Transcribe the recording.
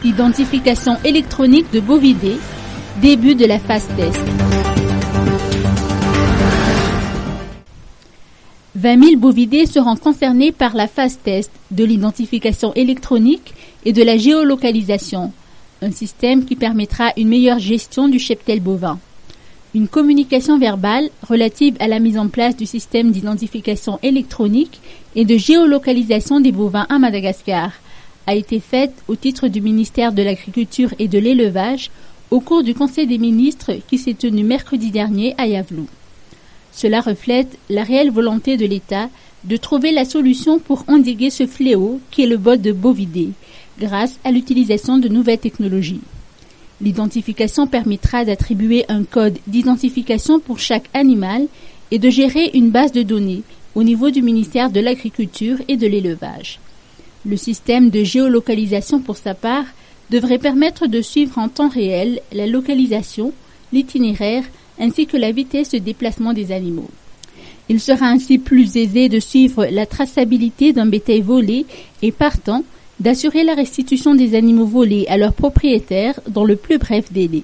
Identification électronique de bovidés, début de la phase test. 20 000 bovidés seront concernés par la phase test de l'identification électronique et de la géolocalisation, un système qui permettra une meilleure gestion du cheptel bovin. Une communication verbale relative à la mise en place du système d'identification électronique et de géolocalisation des bovins à Madagascar a été faite au titre du ministère de l'Agriculture et de l'Élevage au cours du Conseil des ministres qui s'est tenu mercredi dernier à Yavlou. Cela reflète la réelle volonté de l'État de trouver la solution pour endiguer ce fléau qui est le bot de bovidés, grâce à l'utilisation de nouvelles technologies. L'identification permettra d'attribuer un code d'identification pour chaque animal et de gérer une base de données au niveau du ministère de l'Agriculture et de l'Élevage. Le système de géolocalisation, pour sa part, devrait permettre de suivre en temps réel la localisation, l'itinéraire ainsi que la vitesse de déplacement des animaux. Il sera ainsi plus aisé de suivre la traçabilité d'un bétail volé et partant, d'assurer la restitution des animaux volés à leurs propriétaires dans le plus bref délai.